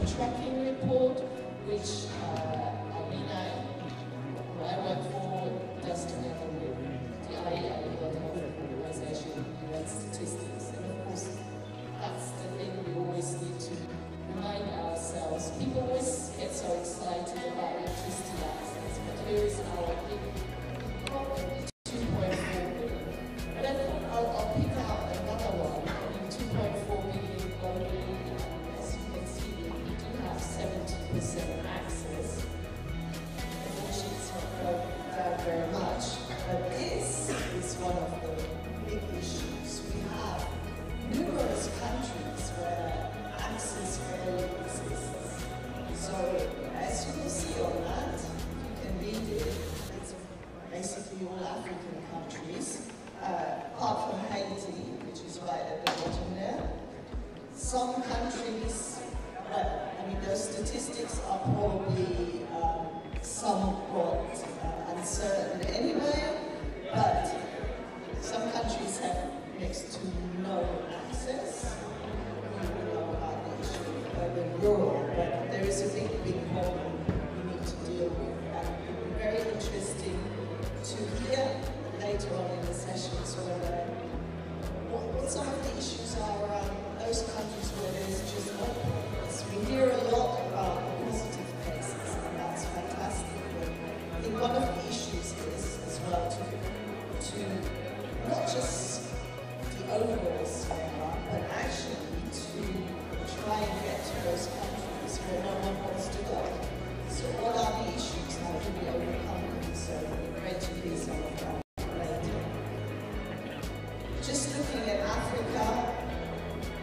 tracking report, which Alina, who I work for, does together with the IEA, the World Health Organization, UN statistics. And of course, that's the thing we always need to remind ourselves. People always get so excited about electricity access, but here is our big problem, the 2.4 billion. But I thought I'll pick out another one. I mean, 2.4 billion globally, as you can see, we do have 70% access. Unfortunately, it's not going down very much, but this is one of the big issues. We have numerous countries where access rarely exists. So, as you will see on that, you can read it, it's basically all African countries, apart from Haiti, which is right at the bottom there. Some countries, well, I mean, those statistics are probably somewhat uncertain anyway, but some countries have next to no access. We know about the issue of urban rural, but there is a big problem we need to deal with. And it will be very interesting to hear later on in the sessions what some of the issues are around those countries where there is just no progress. We hear a lot about the positive cases, and that's fantastic. But I think one of the issues is as well to not just the overall scale, but actually to try and get to those countries where no one wants to go. So what are the issues? How do we overcome them? So it would be great to hear some of that later. Just looking at Africa,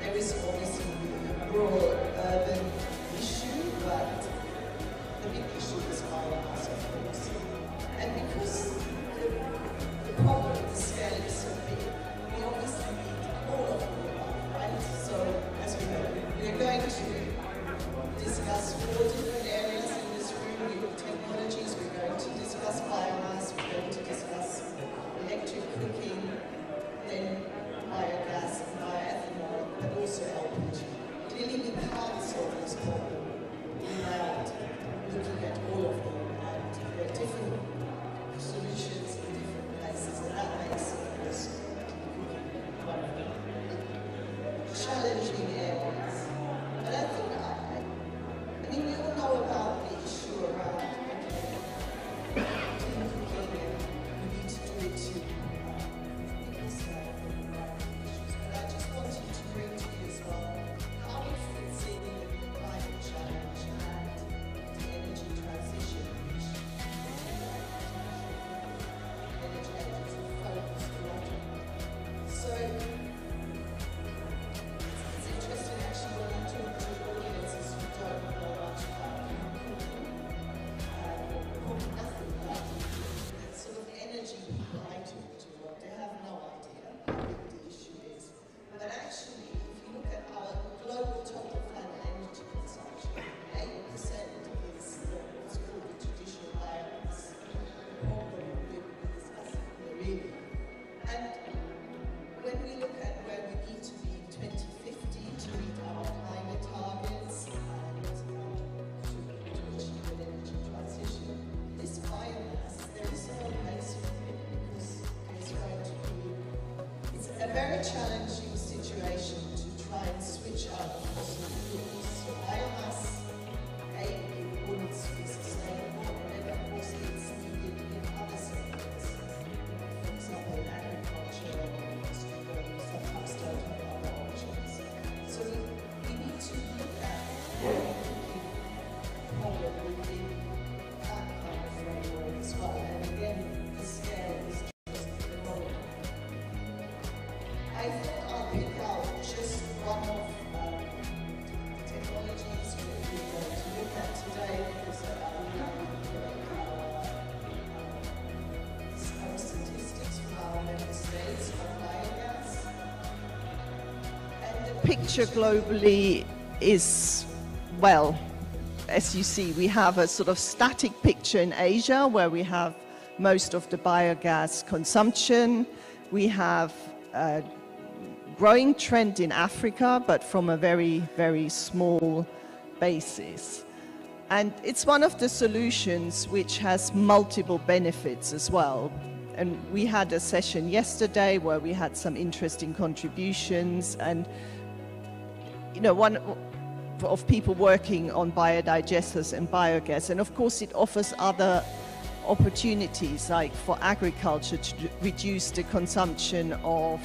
there is obviously the rural-urban issue, but the big issue is biomass, of course. And because the problem, the scale is so big, we obviously need all of the above, right? So, as we know, we're going to discuss 4 different areas in this room with technologies. We're going to discuss biomass, we're going to discuss electric cooking, then biogas and bioethanol, but also LPG. Clearly, we can't solve this problem without looking at all of them, and there are different solutions in different places, and that makes, of course, one of the challenging areas. But I think, I mean, we all know about the issue around clean cooking, and we need to do it to people's health and environmental issues. But I just wanted to bring to you as well how it fits in with the climate challenge and the energy transition, which energy agencies focus a lot on. So it's interesting actually when you talk to audiences who don't know much about cooking, or probably nothing about the sort of energy people I talk to, they have no idea how big the issue is. But actually, if you look at our global total planet energy consumption, 8% is what's called the traditional biomass. The problem we're discussing here, really. And when we look at where we need to be in 2050 to meet our climate targets and to achieve an energy transition, this biomass, there is no place for it because there's going to be, it's a very challenging situation to try and switch out of fossil fuels. So biomass, it wouldn't be sustainable, and then of course it's needed in other sectors. For example, in agriculture and industry, where we sometimes don't have other options. So we need to look at the cooking problem within that kind of framework as well. And again, the scale is just phenomenal. I thought I'll pick out just one of the technologies we're going to look at today, because some statistics from our member states on biogas. And the picture globally is, well, as you see, we have a sort of static picture in Asia where we have most of the biogas consumption. We have growing trend in Africa, but from a very, very small basis. And it's one of the solutions which has multiple benefits as well. And we had a session yesterday where we had some interesting contributions, and one of people working on biodigesters and biogas. And of course it offers other opportunities, like for agriculture, to reduce the consumption of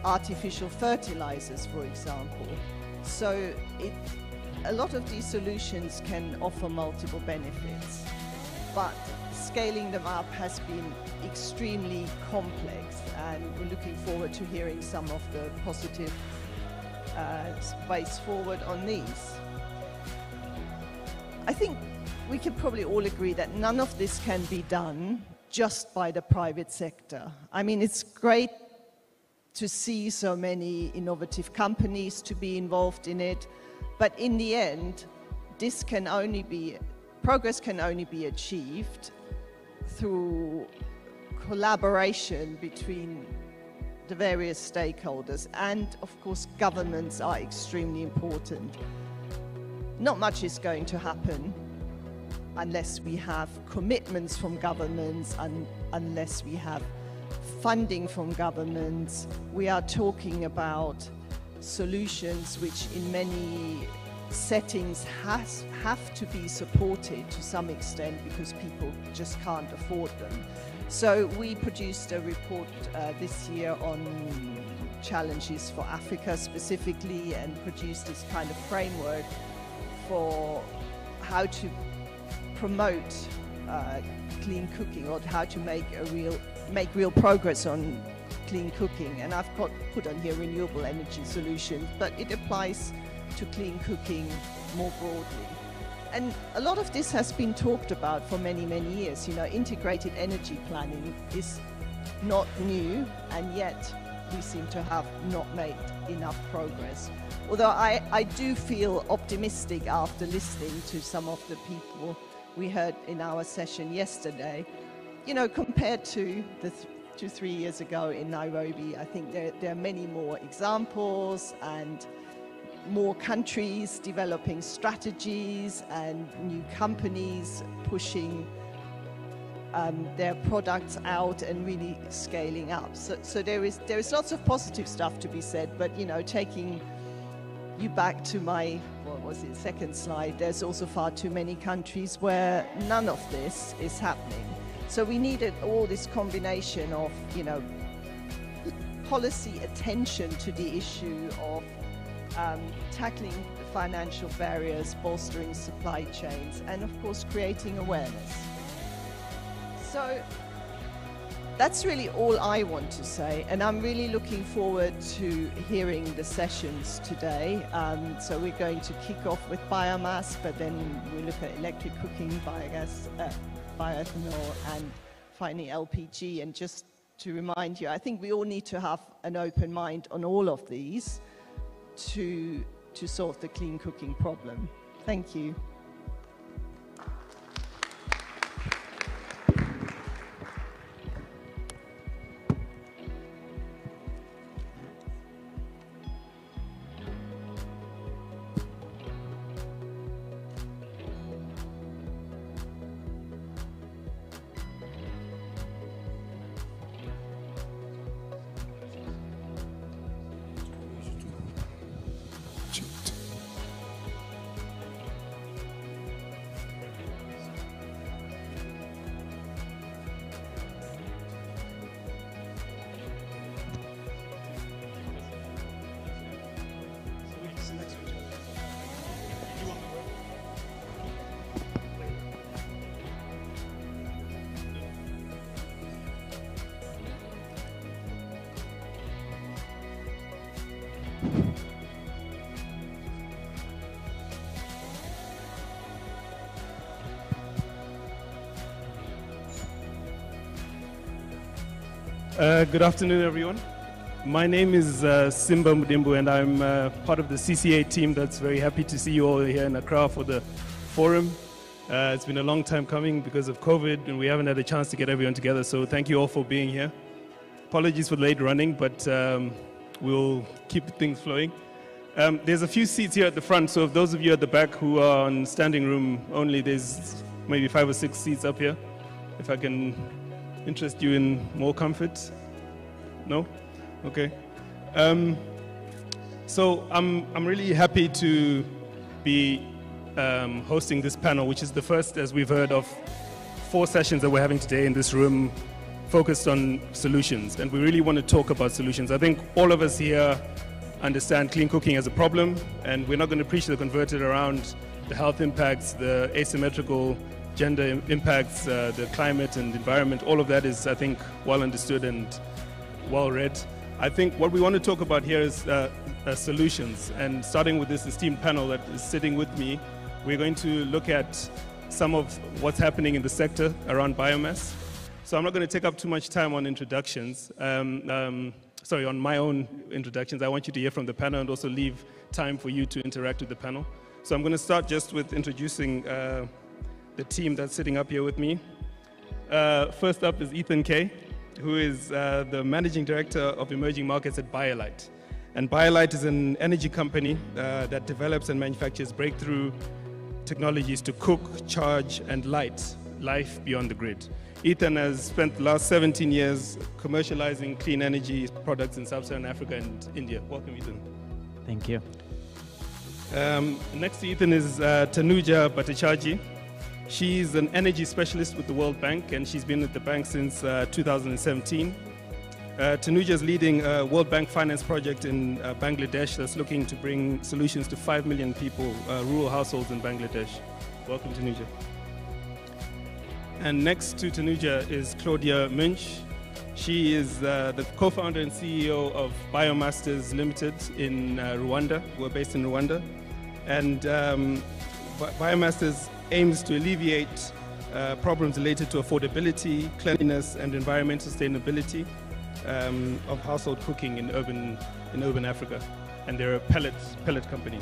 artificial fertilizers, for example. So a lot of these solutions can offer multiple benefits, but scaling them up has been extremely complex, and we're looking forward to hearing some of the positive ways forward on these. I think we can probably all agree that none of this can be done just by the private sector. I mean, it's great to see so many innovative companies to be involved in it, but in the end, progress can only be achieved through collaboration between the various stakeholders, and of course governments are extremely important. Not much is going to happen unless we have commitments from governments and unless we have funding from governments. We are talking about solutions which in many settings have to be supported to some extent because people just can't afford them. So we produced a report this year on challenges for Africa specifically, and produced this kind of framework for how to promote clean cooking, or how to make real progress on clean cooking. And I've put on here renewable energy solutions, but it applies to clean cooking more broadly. And a lot of this has been talked about for many, many years. Integrated energy planning is not new, and yet we seem to have not made enough progress. Although I do feel optimistic after listening to some of the people we heard in our session yesterday. Compared to 3 years ago in Nairobi, I think there are many more examples and more countries developing strategies and new companies pushing their products out and really scaling up. So there is lots of positive stuff to be said, but taking you back to my, second slide, there's also far too many countries where none of this is happening. So we needed all this combination of, policy attention to the issue of tackling the financial barriers, bolstering supply chains, and of course creating awareness. So that's really all I want to say, and I'm really looking forward to hearing the sessions today. So we're going to kick off with biomass, but then we look at electric cooking, biogas, bioethanol, and finally LPG. And just to remind you, I think we all need to have an open mind on all of these to solve the clean cooking problem. Thank you. Good afternoon, everyone. My name is Simba Mudimbu, and I'm part of the CCA team that's very happy to see you all here in Accra for the forum. It's been a long time coming because of COVID, and we haven't had a chance to get everyone together, so thank you all for being here. Apologies for late running, but we'll keep things flowing. There's a few seats here at the front, so if those of you at the back who are on standing room only, there's maybe 5 or 6 seats up here. If I can interest you in more comfort. No? Okay. So I'm really happy to be hosting this panel, which is the first, as we've heard, of 4 sessions that we're having today in this room focused on solutions. And we really want to talk about solutions. I think all of us here understand clean cooking as a problem, and we're not going to preach the converted around the health impacts, the asymmetrical gender impacts, the climate and environment. All of that is, I think, well understood and well read. I think what we want to talk about here is solutions. And starting with this esteemed panel that is sitting with me, we're going to look at some of what's happening in the sector around biomass. So I'm not going to take up too much time on introductions. Sorry, on my own introductions. I want you to hear from the panel and also leave time for you to interact with the panel. So I'm going to start just with introducing the team that's sitting up here with me. First up is Ethan Kay, who is the Managing Director of Emerging Markets at BioLite. And BioLite is an energy company that develops and manufactures breakthrough technologies to cook, charge, and light life beyond the grid. Ethan has spent the last 17 years commercializing clean energy products in Sub-Saharan Africa and India. Welcome, Ethan. Thank you. Next to Ethan is Tanuja Bhattacharjee. She's an energy specialist with the World Bank, and she's been at the bank since 2017. Tanuja is leading a World Bank finance project in Bangladesh that's looking to bring solutions to 5 million people, rural households in Bangladesh. Welcome, Tanuja. And next to Tanuja is Claudia Munch. She is the co-founder and CEO of Biomass Limited in Rwanda. We're based in Rwanda. And Biomass aims to alleviate problems related to affordability, cleanliness, and environmental sustainability of household cooking in urban Africa. And they're a pellet company.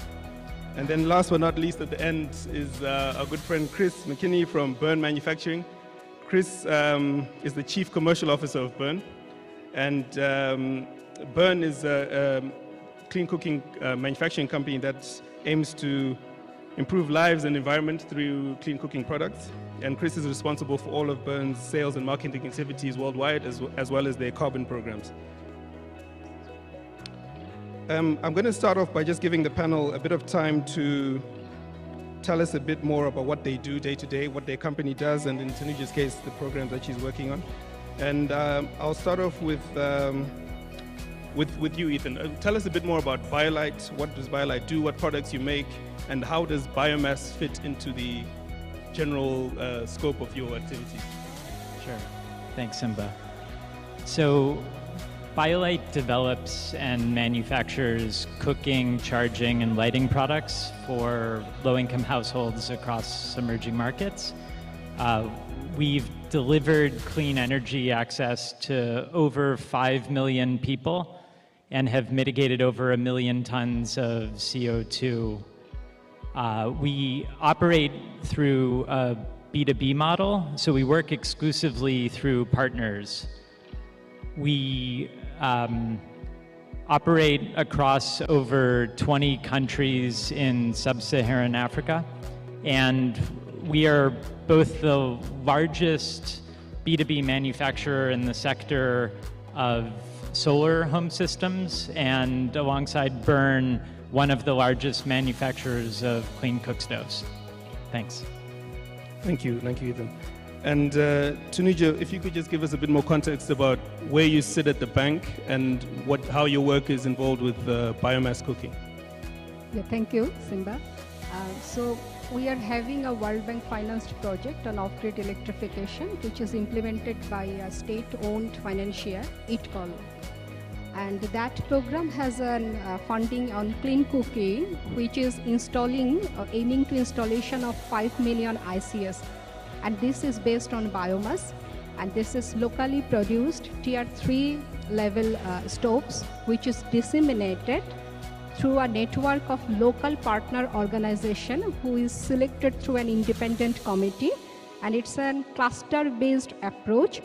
And then last but not least at the end is our good friend Chris McKinney from Burn Manufacturing. Chris is the Chief Commercial Officer of Burn. And Burn is a clean cooking manufacturing company that aims to improve lives and environment through clean cooking products. And Chris is responsible for all of Burn's sales and marketing activities worldwide, as well as their carbon programs. I'm going to start off by just giving the panel a bit of time to tell us a bit more about what they do day to day, what their company does, and in Tanuja's case, the programs that she's working on. And I'll start off with you, Ethan. Tell us a bit more about BioLite. What does BioLite do? What products you make? And how does biomass fit into the general scope of your activities? Sure. Thanks, Simba. So BioLite develops and manufactures cooking, charging, and lighting products for low-income households across emerging markets. We've delivered clean energy access to over 5 million people and have mitigated over 1 million tons of CO2. We operate through a B2B model, so we work exclusively through partners. We operate across over 20 countries in sub-Saharan Africa, and we are both the largest B2B manufacturer in the sector of solar home systems, and alongside Burn, one of the largest manufacturers of clean cookstoves. Thanks. Thank you, Ethan. And Tanuja, if you could just give us a bit more context about where you sit at the bank and how your work is involved with biomass cooking. Yeah, thank you, Simba. So we are having a World Bank financed project on off-grid electrification, which is implemented by a state-owned financier, ITCOL. And that program has a funding on clean cooking, which is aiming to installation of 5 million ICS. And this is based on biomass, and this is locally produced tier 3 level stoves, which is disseminated through a network of local partner organization who is selected through an independent committee. And it's a cluster-based approach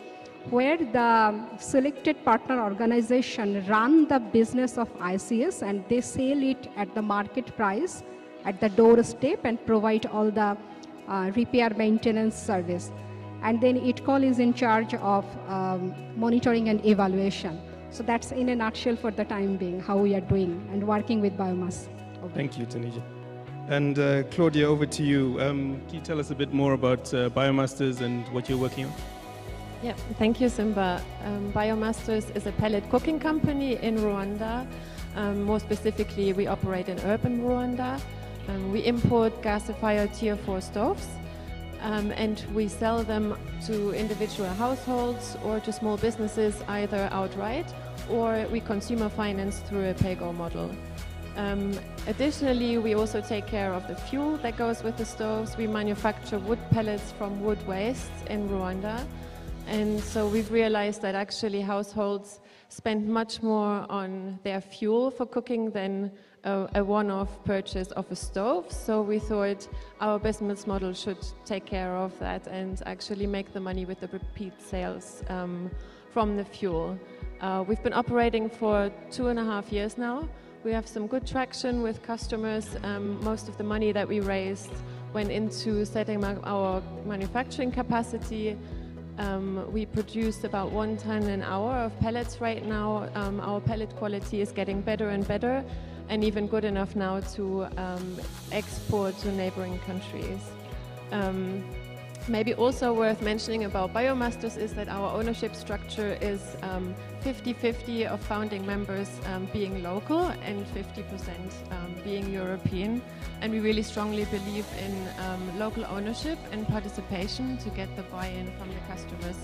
where the selected partner organization run the business of ICS and they sell it at the market price at the doorstep and provide all the repair maintenance service. And then ITCOL is in charge of monitoring and evaluation. So that's in a nutshell for the time being how we are doing and working with biomass. Thank you, Tanisha. And Claudia, over to you. Can you tell us a bit more about Biomasters and what you're working on? Yeah, thank you, Simba. Biomasters is a pellet cooking company in Rwanda. More specifically, we operate in urban Rwanda. We import gasifier Tier 4 stoves, and we sell them to individual households or to small businesses either outright, or we consumer finance through a pay-go model. Additionally, we also take care of the fuel that goes with the stoves. We manufacture wood pellets from wood waste in Rwanda. And so we've realized that actually households spend much more on their fuel for cooking than a one-off purchase of a stove. So we thought our business model should take care of that and actually make the money with the repeat sales from the fuel. We've been operating for 2.5 years now. We have some good traction with customers. Most of the money that we raised went into setting up our manufacturing capacity. We produce about 1 ton an hour of pellets right now. Our pellet quality is getting better and better, and even good enough now to export to neighboring countries. Maybe also worth mentioning about Biomasters is that our ownership structure is 50-50 of founding members being local and 50% being European. And we really strongly believe in local ownership and participation to get the buy-in from the customers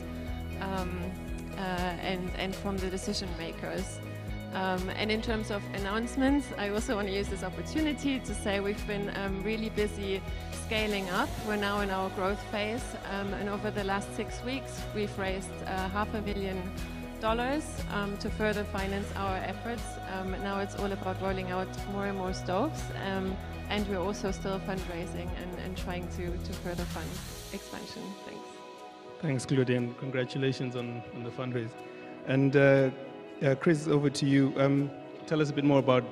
and from the decision makers. And in terms of announcements, I also want to use this opportunity to say we've been really busy scaling up. We're now in our growth phase, and over the last 6 weeks, we've raised $500,000 to further finance our efforts. Now it's all about rolling out more and more stoves, and we're also still fundraising and trying to further fund expansion. Thanks. Thanks, Claudia, and congratulations on the fundraise. And Chris, over to you. Tell us a bit more about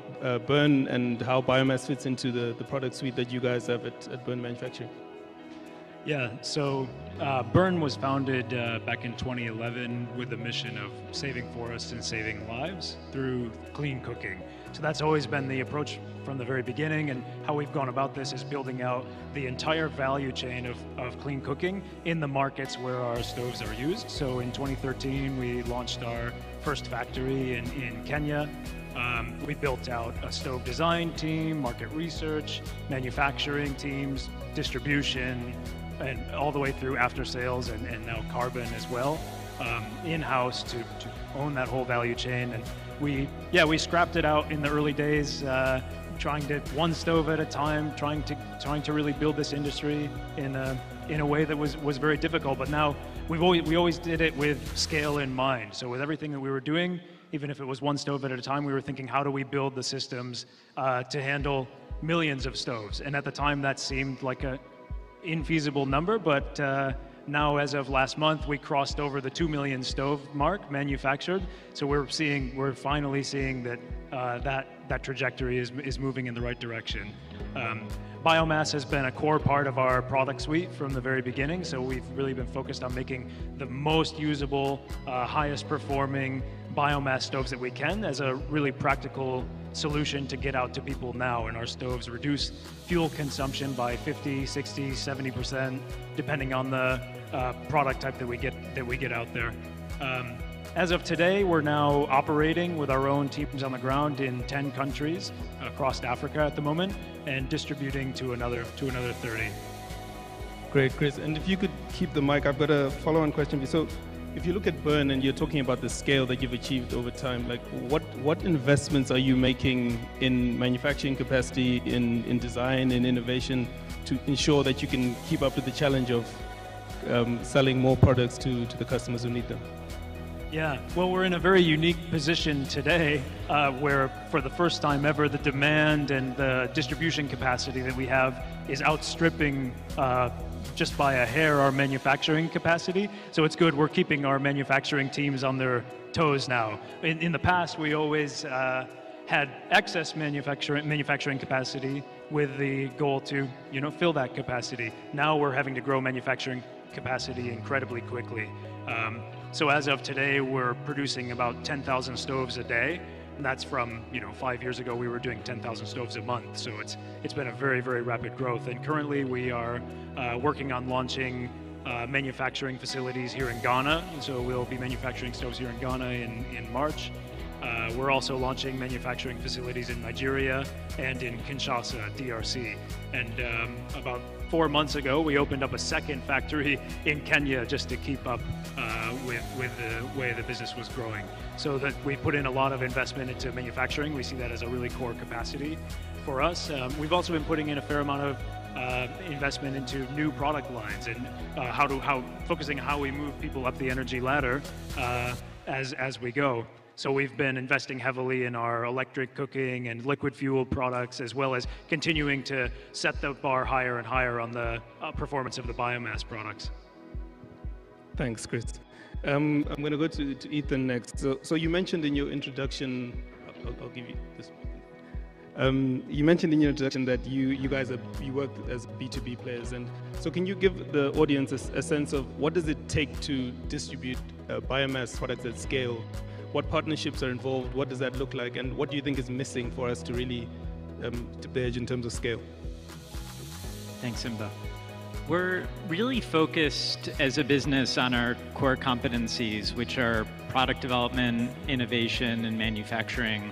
Burn and how biomass fits into the product suite that you guys have at Burn Manufacturing. Yeah, so Burn was founded back in 2011 with the mission of saving forests and saving lives through clean cooking. So that's always been the approach from the very beginning, and how we've gone about this is building out the entire value chain of clean cooking in the markets where our stoves are used. So in 2013, we launched our first factory in Kenya. We built out a stove design team, market research, manufacturing teams, distribution, and all the way through after sales and now carbon as well, in-house to own that whole value chain. And we scrapped it out in the early days, trying to one stove at a time, trying to really build this industry in a way that was very difficult. But now we always did it with scale in mind. So with everything that we were doing, even if it was one stove at a time, we were thinking, how do we build the systems to handle millions of stoves? And at the time, that seemed like a infeasible number, but now, as of last month, we crossed over the 2 million stove mark manufactured. So we're finally seeing that that trajectory is moving in the right direction. Biomass has been a core part of our product suite from the very beginning. So we've really been focused on making the most usable, highest performing biomass stoves that we can as a really practical solution to get out to people now. And our stoves reduce fuel consumption by 50, 60, 70%, depending on the product type that we get out there. As of today, we're now operating with our own teams on the ground in 10 countries across Africa at the moment, and distributing to another 30. Great, Chris. And if you could keep the mic, I've got a follow-on question. So if you look at Burn and you're talking about the scale that you've achieved over time, like what investments are you making in manufacturing capacity, in design, in innovation to ensure that you can keep up with the challenge of selling more products to the customers who need them? Yeah, well, we're in a very unique position today where for the first time ever, the demand and the distribution capacity that we have is outstripping just by a hair our manufacturing capacity. So it's good we're keeping our manufacturing teams on their toes now. In the past, we always had excess manufacturing capacity with the goal to, fill that capacity. Now we're having to grow manufacturing capacity incredibly quickly. So as of today, we're producing about 10,000 stoves a day. And that's from, 5 years ago, we were doing 10,000 stoves a month. So it's been a very, very rapid growth. And currently we are working on launching manufacturing facilities here in Ghana. So we'll be manufacturing stoves here in Ghana in March. We're also launching manufacturing facilities in Nigeria and in Kinshasa, DRC. And about 4 months ago, we opened up a second factory in Kenya just to keep up with the way the business was growing. So that we put in a lot of investment into manufacturing. We see that as a really core capacity for us. We've also been putting in a fair amount of investment into new product lines and focusing on how we move people up the energy ladder as we go. So we've been investing heavily in our electric cooking and liquid fuel products, as well as continuing to set the bar higher and higher on the performance of the biomass products. Thanks, Chris. I'm going to go to Ethan next. So you mentioned in your introduction, I'll give you this. You mentioned in your introduction that you guys you work as B2B players, and so can you give the audience a sense of what does it take to distribute biomass products at scale? What partnerships are involved? What does that look like? And what do you think is missing for us to really tip the edge in terms of scale? Thanks, Simba. We're really focused as a business on our core competencies, which are product development, innovation, and manufacturing,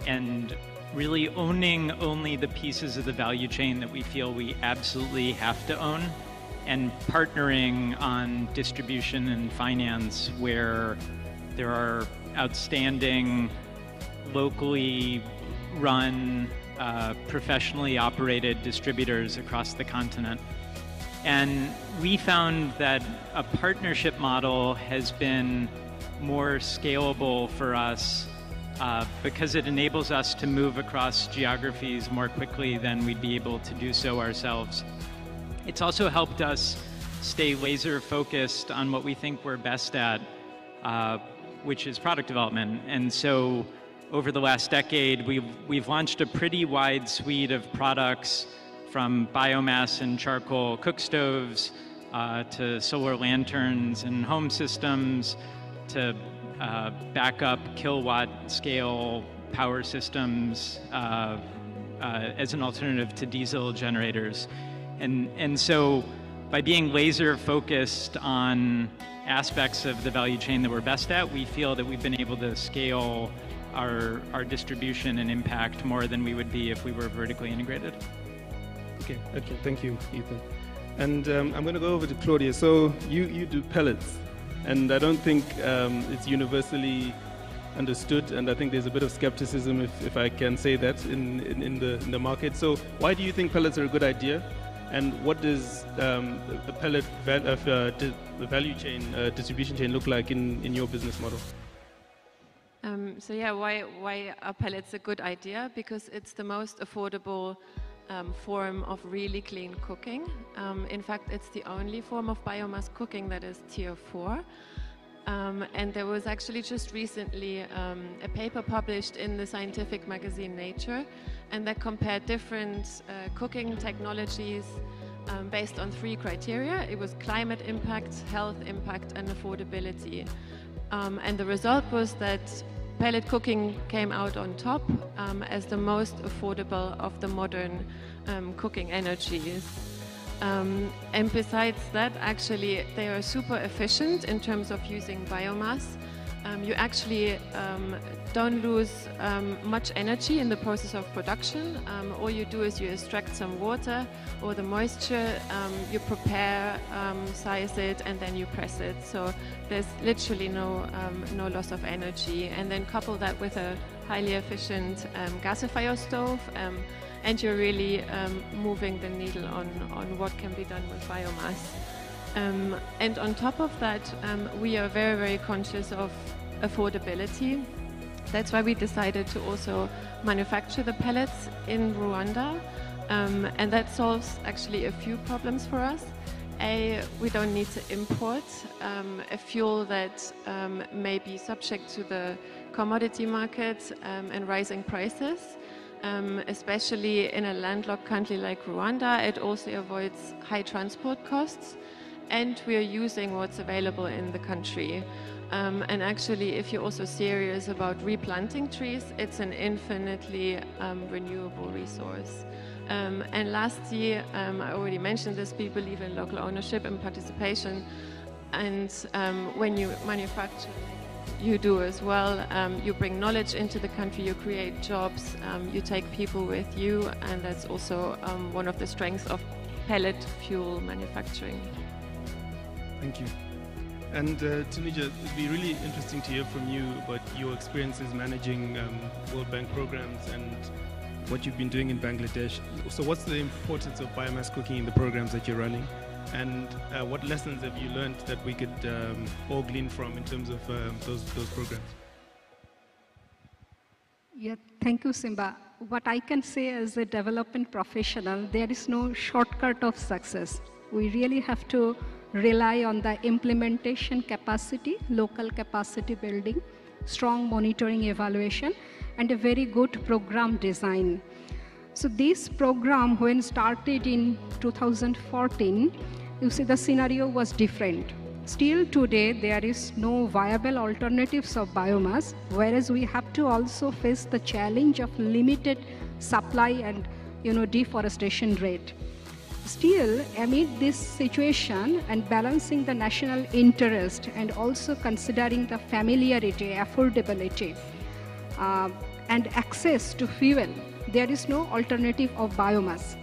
and really owning only the pieces of the value chain that we feel we absolutely have to own, and partnering on distribution and finance where there are outstanding, locally run, professionally operated distributors across the continent. And we found that a partnership model has been more scalable for us because it enables us to move across geographies more quickly than we'd be able to do so ourselves. It's also helped us stay laser focused on what we think we're best at, which is product development. And so over the last decade, we've launched a pretty wide suite of products, from biomass and charcoal cookstoves to solar lanterns and home systems to backup kilowatt scale power systems as an alternative to diesel generators. And so by being laser focused on aspects of the value chain that we're best at, we feel that we've been able to scale our distribution and impact more than we would be if we were vertically integrated. Okay, thank you, Ethan. And I'm going to go over to Claudia. So you do pellets, and I don't think it's universally understood, and I think there's a bit of skepticism, if I can say that, in the market. So why do you think pellets are a good idea? And what does the pellet the value chain, distribution chain look like in your business model? So yeah, why are pellets a good idea? Because it's the most affordable form of really clean cooking. In fact, it's the only form of biomass cooking that is tier 4. And there was actually just recently a paper published in the scientific magazine Nature, and that compared different cooking technologies based on 3 criteria. It was climate impact, health impact, and affordability. And the result was that pellet cooking came out on top as the most affordable of the modern cooking energies. And besides that, actually, they are super efficient in terms of using biomass. You actually don't lose much energy in the process of production. All you do is you extract some water or the moisture, you prepare, size it, and then you press it. So there's literally no loss of energy. And then couple that with a highly efficient gasifier stove, and you're really moving the needle on what can be done with biomass. And on top of that, we are very, very conscious of affordability. That's why we decided to also manufacture the pellets in Rwanda. And that solves actually a few problems for us. We don't need to import a fuel that may be subject to the commodity market and rising prices. Especially in a landlocked country like Rwanda, it also avoids high transport costs, and we are using what's available in the country. And actually, if you're also serious about replanting trees, it's an infinitely renewable resource. And lastly, I already mentioned this, we believe in local ownership and participation. And when you manufacture, you do as well. You bring knowledge into the country, you create jobs, you take people with you, and that's also one of the strengths of pellet fuel manufacturing. Thank you. And Tunisia, it'd be really interesting to hear from you about your experiences managing World Bank programs and what you've been doing in Bangladesh. So what's the importance of biomass cooking in the programs that you're running? And what lessons have you learned that we could all glean from in terms of those programs? Yeah, thank you, Simba. What I can say as a development professional, there is no shortcut of success. We really have to rely on the implementation capacity, local capacity building, strong monitoring evaluation, and a very good program design. So this program, when started in 2014, you see the scenario was different. Still today, there is no viable alternatives of biomass, whereas we have to also face the challenge of limited supply and deforestation rate. Still, amid this situation and balancing the national interest and also considering the familiarity, affordability, and access to fuel, there is no alternative of biomass.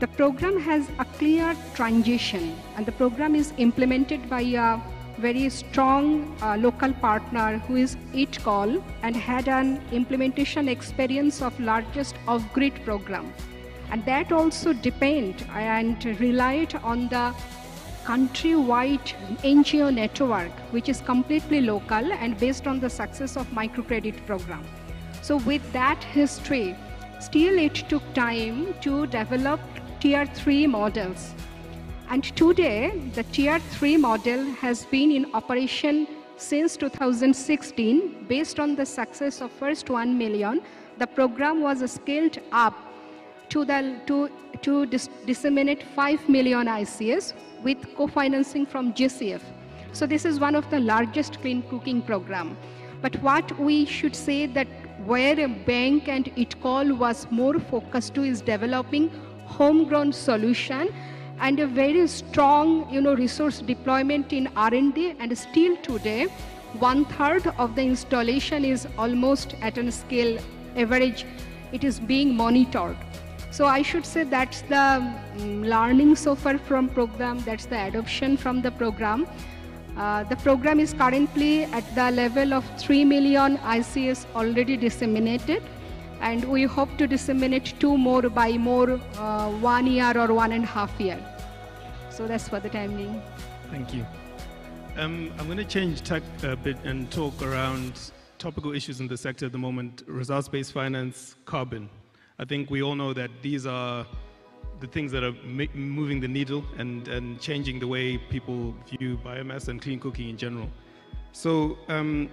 The program has a clear transition, and the program is implemented by a very strong local partner who is ITCOL and had an implementation experience of largest off-grid program. And that also depend and relied on the countrywide NGO network, which is completely local and based on the success of microcredit program. So with that history, still it took time to develop Tier 3 models. And today, the Tier 3 model has been in operation since 2016. Based on the success of first 1 million, the program was scaled up to disseminate 5 million ICS with co-financing from GCF. So this is one of the largest clean cooking program. But what we should say that where a bank and ITCOL was more focused to is developing homegrown solution and a very strong resource deployment in R&D, and still today 1/3 of the installation is almost at a scale average. It is being monitored. So I should say that's the learning so far from program, that's the adoption from the program. The program is currently at the level of 3 million ICS already disseminated, and we hope to disseminate 2 more by 1 year or 1.5 years. So that's for the time being. Thank you. I'm going to change tack a bit and talk around topical issues in the sector at the moment: results-based finance, carbon. I think we all know that these are the things that are moving the needle and changing the way people view biomass and clean cooking in general. So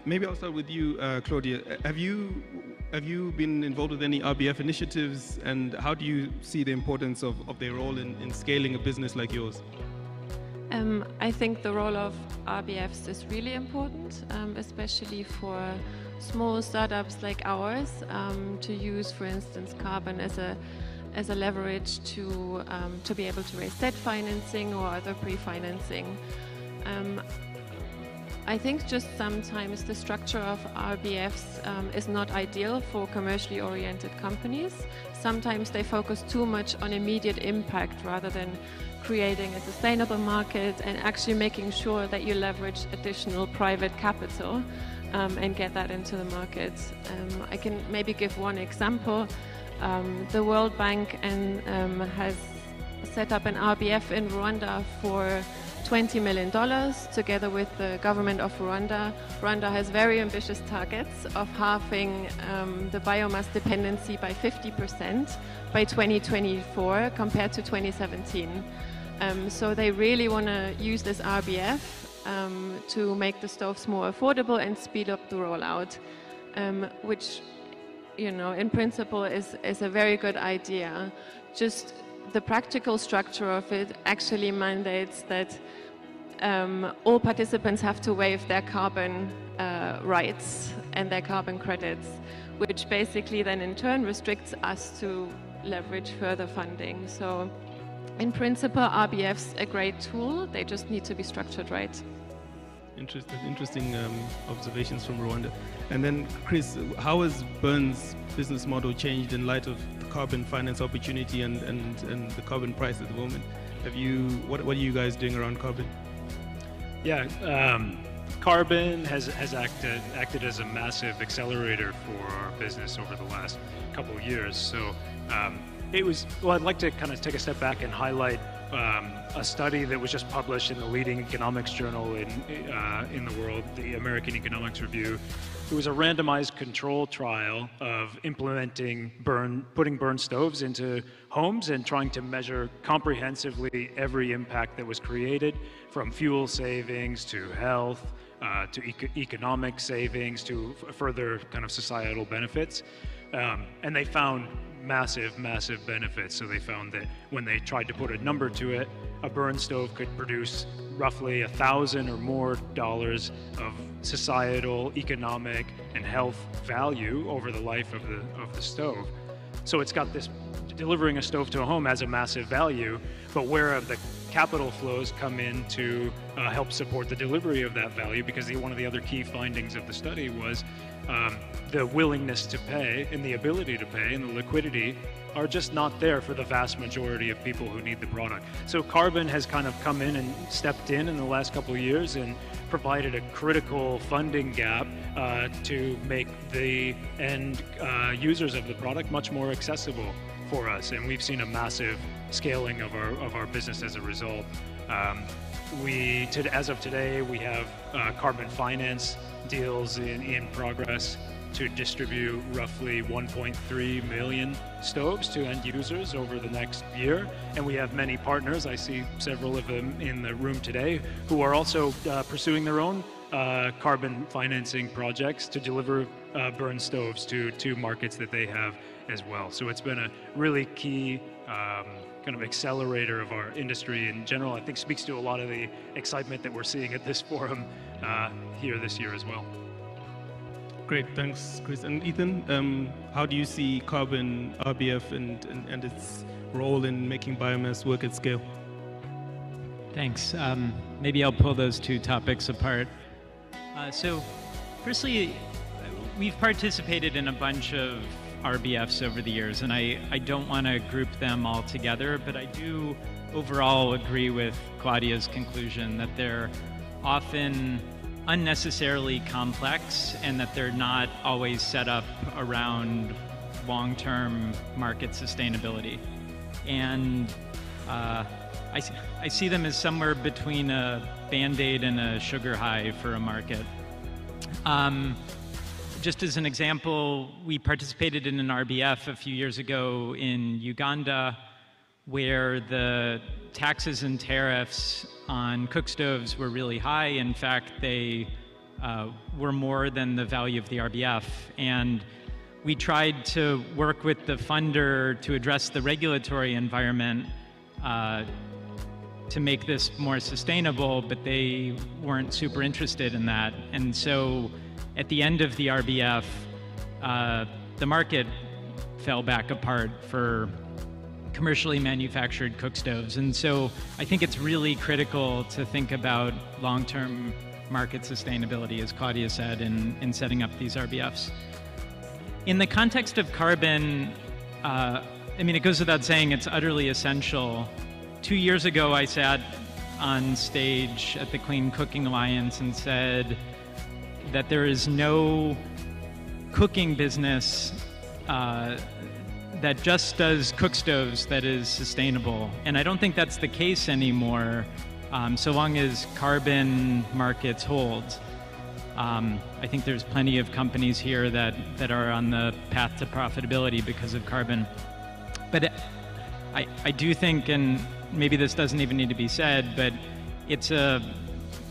maybe I'll start with you, Claudia. Have you been involved with any RBF initiatives, and how do you see the importance of their role in scaling a business like yours? I think the role of RBFs is really important, especially for small startups like ours, to use, for instance, carbon as a leverage to be able to raise debt financing or other pre-financing. I think just sometimes the structure of RBFs is not ideal for commercially oriented companies. Sometimes they focus too much on immediate impact rather than creating a sustainable market and actually making sure that you leverage additional private capital and get that into the market. I can maybe give one example. The World Bank has set up an RBF in Rwanda for $20 million together with the government of Rwanda. Rwanda has very ambitious targets of halving the biomass dependency by 50% by 2024 compared to 2017. So they really want to use this RBF to make the stoves more affordable and speed up the rollout, which, you know, in principle is a very good idea. Just the practical structure of it actually mandates that all participants have to waive their carbon rights and their carbon credits, which basically then in turn restricts us to leverage further funding. So in principle, RBF's a great tool, they just need to be structured right. Interesting observations from Rwanda. And then, Chris, how has Burn's business model changed in light of the carbon finance opportunity and the carbon price at the moment? What are you guys doing around carbon? Yeah, carbon has acted as a massive accelerator for our business over the last couple of years. So I'd like to kind of take a step back and highlight a study that was just published in the leading economics journal in the world, the American Economics Review. It was a randomized control trial of implementing putting burn stoves into homes and trying to measure comprehensively every impact that was created, from fuel savings to health, to economic savings, to further kind of societal benefits. And they found massive benefits. So they found that when they tried to put a number to it, a burn stove could produce roughly $1,000 or more of societal, economic, and health value over the life of the stove. So it's got this, delivering a stove to a home has a massive value, but where have the capital flows come in to help support the delivery of that value? Because one of the other key findings of the study was the willingness to pay and the ability to pay and the liquidity are just not there for the vast majority of people who need the product. So carbon has kind of come in and stepped in the last couple of years and provided a critical funding gap to make the end users of the product much more accessible for us. And we've seen a massive scaling of our business as a result. As of today, we have carbon finance deals in progress to distribute roughly 1.3 million stoves to end users over the next year. And we have many partners, I see several of them in the room today, who are also pursuing their own carbon financing projects to deliver burn stoves to markets that they have as well. So it's been a really key kind of accelerator of our industry in general. I think speaks to a lot of the excitement that we're seeing at this forum here this year as well. Great, thanks, Chris. And Ethan, how do you see carbon, RBF, and its role in making biomass work at scale? Thanks. Maybe I'll pull those two topics apart. So, firstly, we've participated in a bunch of RBFs over the years, and I don't want to group them all together, but I do overall agree with Claudia's conclusion that they're often unnecessarily complex and that they're not always set up around long-term market sustainability. And I see them as somewhere between a Band-Aid and a sugar high for a market. Just as an example, we participated in an RBF a few years ago in Uganda, where the taxes and tariffs on cookstoves were really high. In fact, they were more than the value of the RBF. And we tried to work with the funder to address the regulatory environment to make this more sustainable, but they weren't super interested in that. And so at the end of the RBF, the market fell back apart for commercially manufactured cookstoves. And so I think it's really critical to think about long-term market sustainability, as Claudia said, in setting up these RBFs. In the context of carbon, I mean, it goes without saying it's utterly essential. 2 years ago, I sat on stage at the Clean Cooking Alliance and said that there is no cooking business that just does cookstoves that is sustainable. And I don't think that's the case anymore, so long as carbon markets hold. I think there's plenty of companies here that are on the path to profitability because of carbon. But I do think, and maybe this doesn't even need to be said, but it's a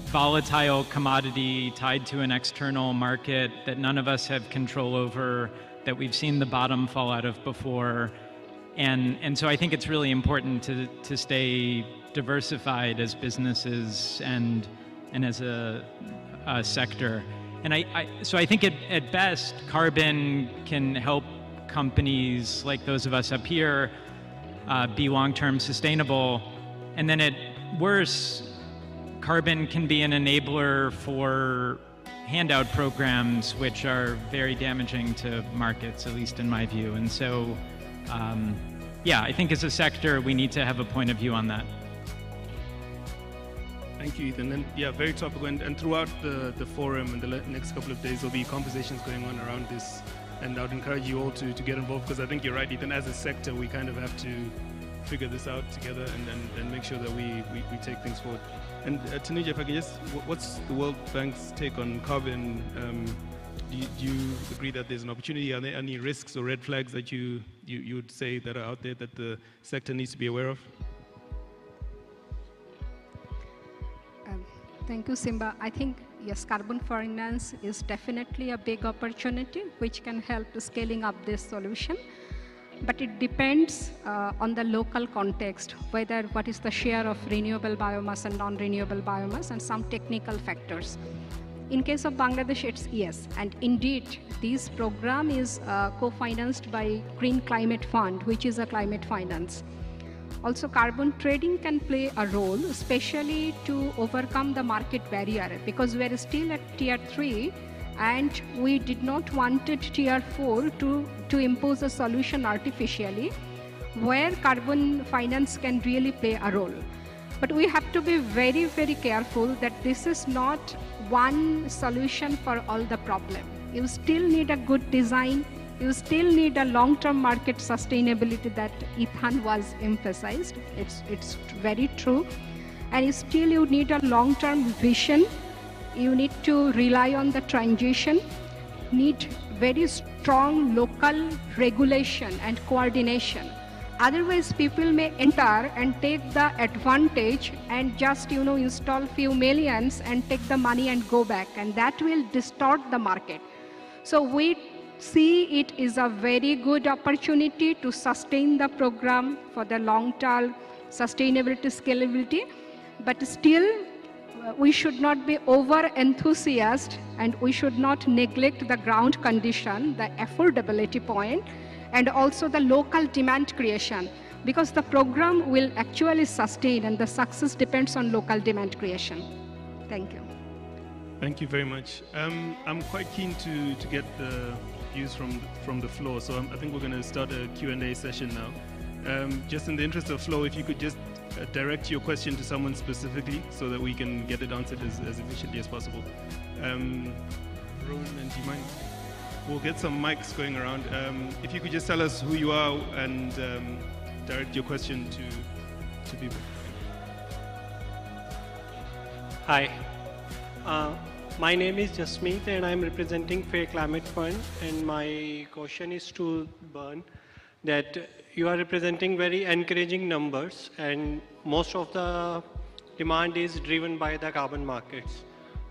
volatile commodity tied to an external market that none of us have control over, that we've seen the bottom fall out of before. And so I think it's really important to stay diversified as businesses and as a sector. And so I think at best, carbon can help companies like those of us up here be long-term sustainable. And then at worst, carbon can be an enabler for handout programs, which are very damaging to markets, at least in my view. And so, yeah, I think as a sector, we need to have a point of view on that. Thank you, Ethan. And yeah, very topical. And throughout the forum and the next couple of days, there'll be conversations going on around this. And I would encourage you all to get involved, because I think you're right, Ethan. As a sector, we kind of have to figure this out together and make sure that we take things forward. And Tanuja, if I can just, what's the World Bank's take on carbon? Do you agree that there's an opportunity? Are there any risks or red flags that you would say that are out there that the sector needs to be aware of? Thank you, Simba. I think, yes, carbon finance is definitely a big opportunity which can help to scaling up this solution. But it depends on the local context, whether what is the share of renewable biomass and non-renewable biomass, and some technical factors. In case of Bangladesh, it's yes. And indeed, this program is co-financed by Green Climate Fund, which is a climate finance. Also, carbon trading can play a role, especially to overcome the market barrier, because we are still at tier 3, and we did not want tier 4 to impose a solution artificially, where carbon finance can really play a role. But we have to be very, very careful that this is not one solution for all the problem. You still need a good design. You still need a long-term market sustainability that Ethan was emphasized. It's very true. And you need a long-term vision. You need to rely on the transition, need very strong local regulation and coordination. Otherwise, people may enter and take the advantage and just, install few millions and take the money and go back, and that will distort the market. So we see it is a very good opportunity to sustain the program for the long-term sustainability, scalability, but still we should not be over-enthusiastic, and we should not neglect the ground condition, the affordability point, and also the local demand creation, because the program will actually sustain, and the success depends on local demand creation. Thank you. Thank you very much. I'm quite keen to get the views from the floor, so I think we're going to start a Q&A session now. Just in the interest of flow, if you could just direct your question to someone specifically so that we can get it answered as efficiently as possible. Rowan, and do you mind? We'll get some mics going around. If you could just tell us who you are and direct your question to people. Hi. My name is Jasmeet, and I'm representing Fair Climate Fund, and my question is to Bern, that you are representing very encouraging numbers, and most of the demand is driven by the carbon markets.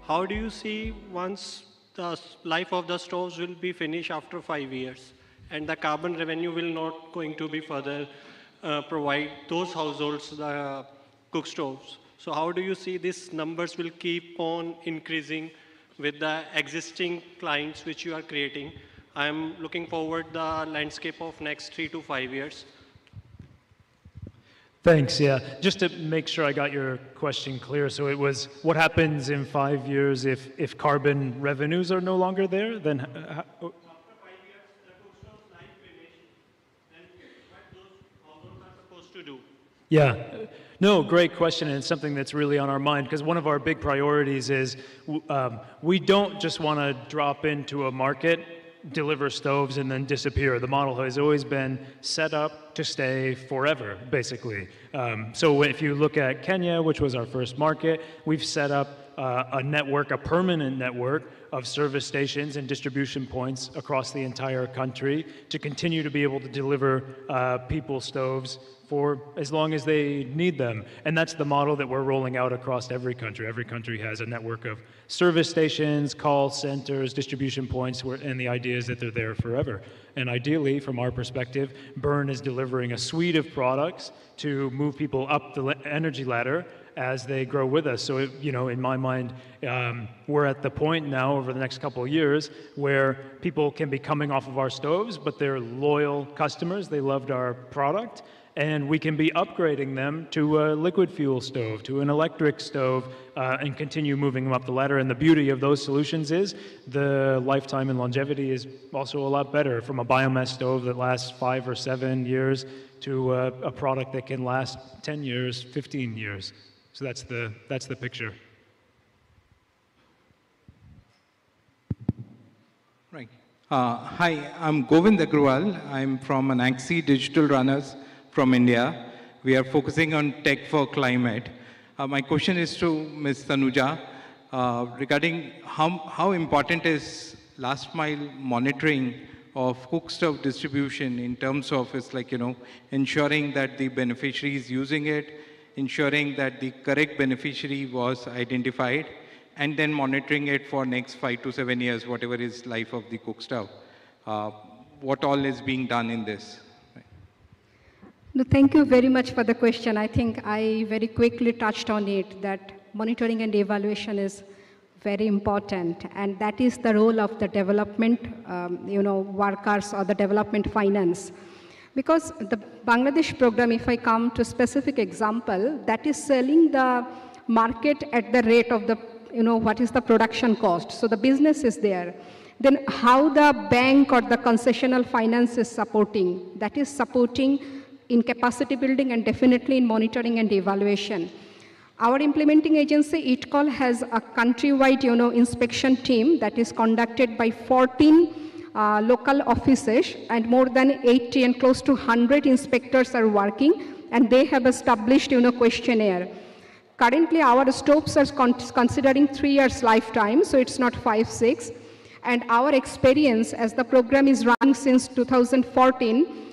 How do you see once the life of the stoves will be finished after 5 years, and the carbon revenue will not going to be further provide those households the cook stoves? So how do you see these numbers will keep on increasing with the existing clients which you are creating? I'm looking forward the landscape of next 3 to 5 years. Thanks, yeah. Just to make sure I got your question clear, so it was what happens in 5 years if carbon revenues are no longer there? Then After 5 years, the cook stoves life finished, then what those households are supposed to do? Yeah. No, great question, and it's something that's really on our mind, because one of our big priorities is we don't just want to drop into a market, deliver stoves, and then disappear. The model has always been set up to stay forever, basically. So if you look at Kenya, which was our first market, we've set up a network, a permanent network of service stations and distribution points across the entire country to continue to be able to deliver people stoves for as long as they need them. And that's the model that we're rolling out across every country. Every country has a network of service stations, call centers, distribution points, and the idea is that they're there forever. And ideally, from our perspective, Burn is delivering a suite of products to move people up the energy ladder as they grow with us. So, in my mind, we're at the point now over the next couple of years where people can be coming off of our stoves, but they're loyal customers. They loved our product. And we can be upgrading them to a liquid fuel stove, to an electric stove, and continue moving them up the ladder. And the beauty of those solutions is the lifetime and longevity is also a lot better, from a biomass stove that lasts 5 or 7 years to a product that can last 10 years, 15 years. So that's the picture. Right. Hi, I'm Govind Agrawal. I'm from Anaxi Digital Runners from India. We are focusing on tech for climate. My question is to Ms. Tanuja regarding how important is last mile monitoring of cookstove distribution in terms of ensuring that the beneficiary is using it, ensuring that the correct beneficiary was identified, and then monitoring it for next 5 to 7 years, whatever is life of the cookstove. What all is being done in this? No, thank you very much for the question. I think I very quickly touched on it, that monitoring and evaluation is very important, and that is the role of the development workers or the development finance. Because the Bangladesh program, if I come to a specific example, that is selling the market at the rate of the, what is the production cost. So the business is there. Then how the bank or the concessional finance is supporting, that is supporting in capacity building and definitely in monitoring and evaluation. Our implementing agency, ITCOL, has a countrywide inspection team that is conducted by 14 local offices, and more than 80 and close to 100 inspectors are working, and they have established questionnaire. Currently, our stoves are considering 3 years lifetime, so it's not 5, 6. And our experience, as the program is running since 2014,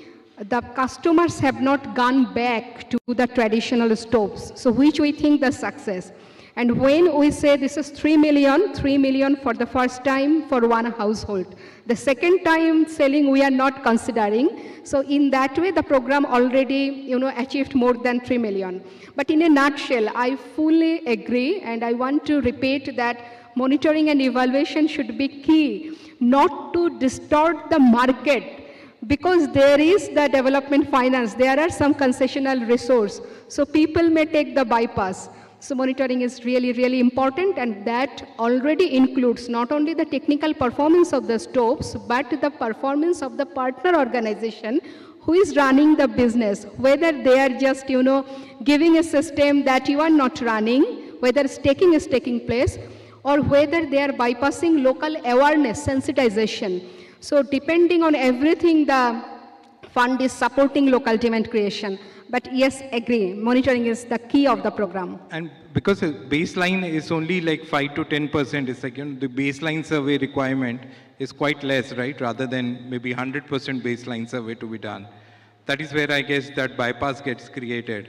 the customers have not gone back to the traditional stoves, so which we think the success. And when we say this is 3 million for the first time for one household. The second time selling we are not considering. So in that way the program already achieved more than 3 million. But in a nutshell, I fully agree, and I want to repeat that monitoring and evaluation should be key, not to distort the market. Because there is the development finance, there are some concessional resource, so people may take the bypass. So monitoring is really, really important, and that already includes not only the technical performance of the stoves, but the performance of the partner organization who is running the business, whether they are just giving a system that you are not running, whether staking is taking place, or whether they are bypassing local awareness, sensitization. So depending on everything, the fund is supporting local demand creation. But yes, agree, monitoring is the key of the program. And because the baseline is only like 5 to 10%, it's like the baseline survey requirement is quite less, right? Rather than maybe 100% baseline survey to be done. That is where I guess that bypass gets created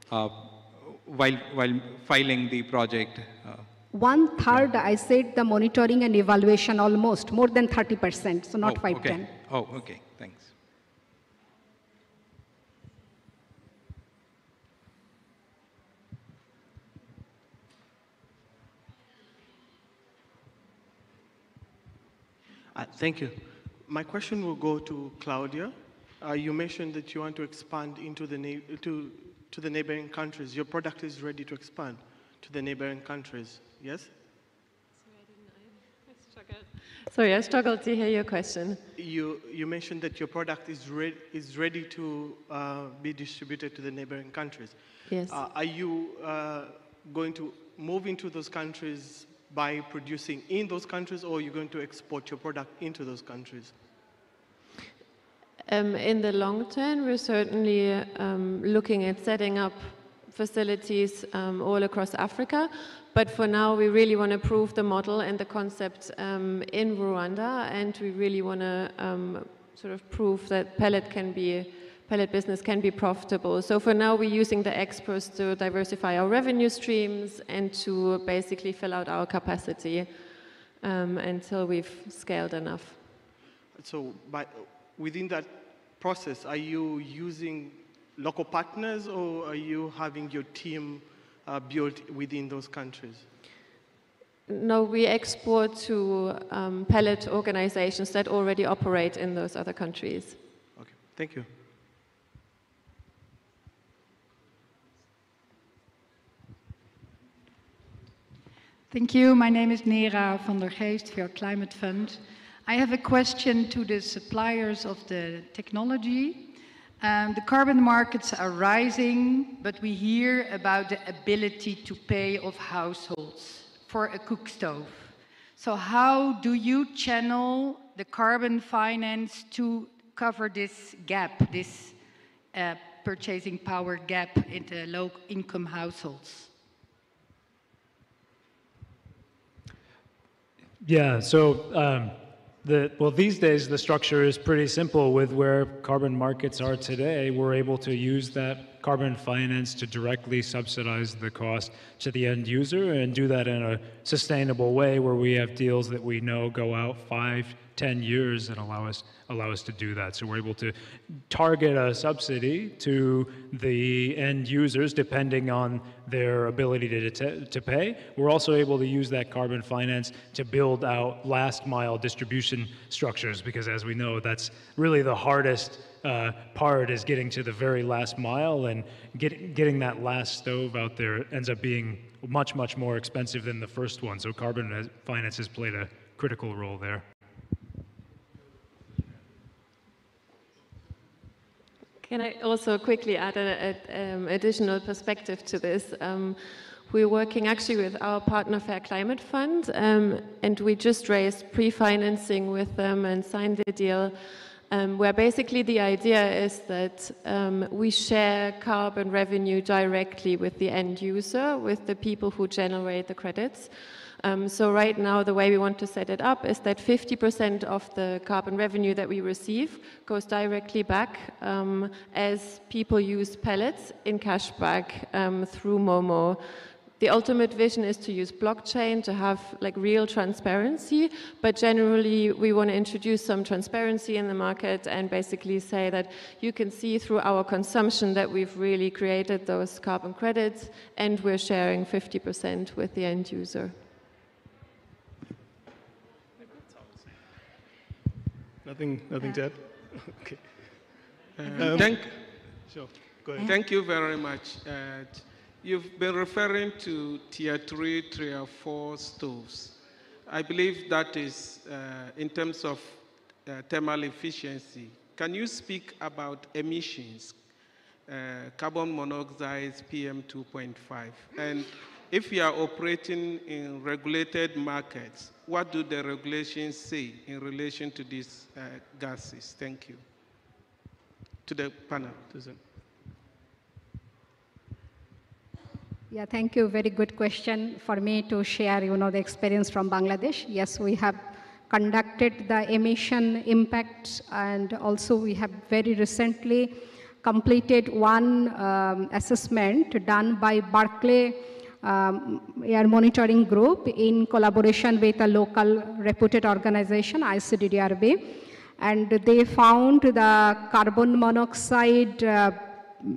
while filing the project. 1/3, I said the monitoring and evaluation almost, more than 30%, so not 5, okay. 10. Oh, okay, thanks. Thank you. My question will go to Claudia. You mentioned that you want to expand into to the neighboring countries. Your product is ready to expand to the neighboring countries, yes? Sorry, I struggled to hear your question. You mentioned that your product is ready to be distributed to the neighboring countries. Yes. Are you going to move into those countries by producing in those countries, or are you going to export your product into those countries? In the long term, we're certainly looking at setting up facilities all across Africa. But for now, we really want to prove the model and the concept in Rwanda, and we really want to sort of prove that pellet business can be profitable. So for now, we're using the exports to diversify our revenue streams and to basically fill out our capacity until we've scaled enough. So within that process, are you using local partners, or are you having your team built within those countries? No, we export to pellet organizations that already operate in those other countries. Okay, thank you. Thank you. My name is Nera van der Geest for Climate Fund. I have a question to the suppliers of the technology. The carbon markets are rising, but we hear about the ability to pay of households for a cook stove. So how do you channel the carbon finance to cover this gap, this purchasing power gap in the low-income households? Yeah, so well, these days the structure is pretty simple. With where carbon markets are today, we're able to use that carbon finance to directly subsidize the cost to the end user and do that in a sustainable way where we have deals that we know go out 5-10 years and allow us to do that. So we're able to target a subsidy to the end users depending on their ability to pay. We're also able to use that carbon finance to build out last mile distribution structures, because as we know, that's really the hardest part, is getting to the very last mile, and getting that last stove out there ends up being much, much more expensive than the first one. So carbon finance has played a critical role there. Can I also quickly add an additional perspective to this? We're working actually with our partner Fair Climate Fund, and we just raised pre-financing with them and signed the deal, where basically the idea is that we share carbon revenue directly with the end user, with the people who generate the credits. So right now, the way we want to set it up is that 50% of the carbon revenue that we receive goes directly back as people use pellets in cashback through Momo. The ultimate vision is to use blockchain to have like real transparency, but generally we want to introduce some transparency in the market and basically say that you can see through our consumption that we've really created those carbon credits, and we're sharing 50% with the end user. Nothing to add? Okay. Sure, go ahead. Thank you very much. You've been referring to tier 3, tier 4 stoves. I believe that is in terms of thermal efficiency. Can you speak about emissions, carbon monoxide, PM2.5? And if you are operating in regulated markets, what do the regulations say in relation to these gases? Thank you. To the panel. Yeah, thank you. Very good question for me to share, the experience from Bangladesh. Yes, we have conducted the emission impacts, and also we have very recently completed one assessment done by Berkeley Air Monitoring Group in collaboration with a local reputed organization, ICDDRB, and they found the carbon monoxide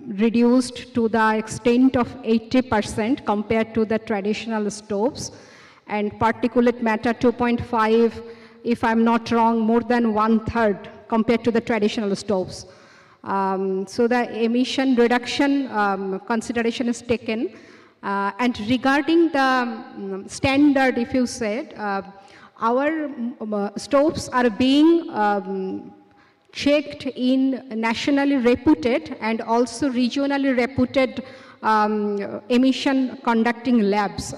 reduced to the extent of 80% compared to the traditional stoves, and particulate matter 2.5, if I'm not wrong, more than 1/3 compared to the traditional stoves. So the emission reduction consideration is taken. And regarding the standard, if you said, our stoves are being checked in nationally reputed and also regionally reputed emission conducting labs,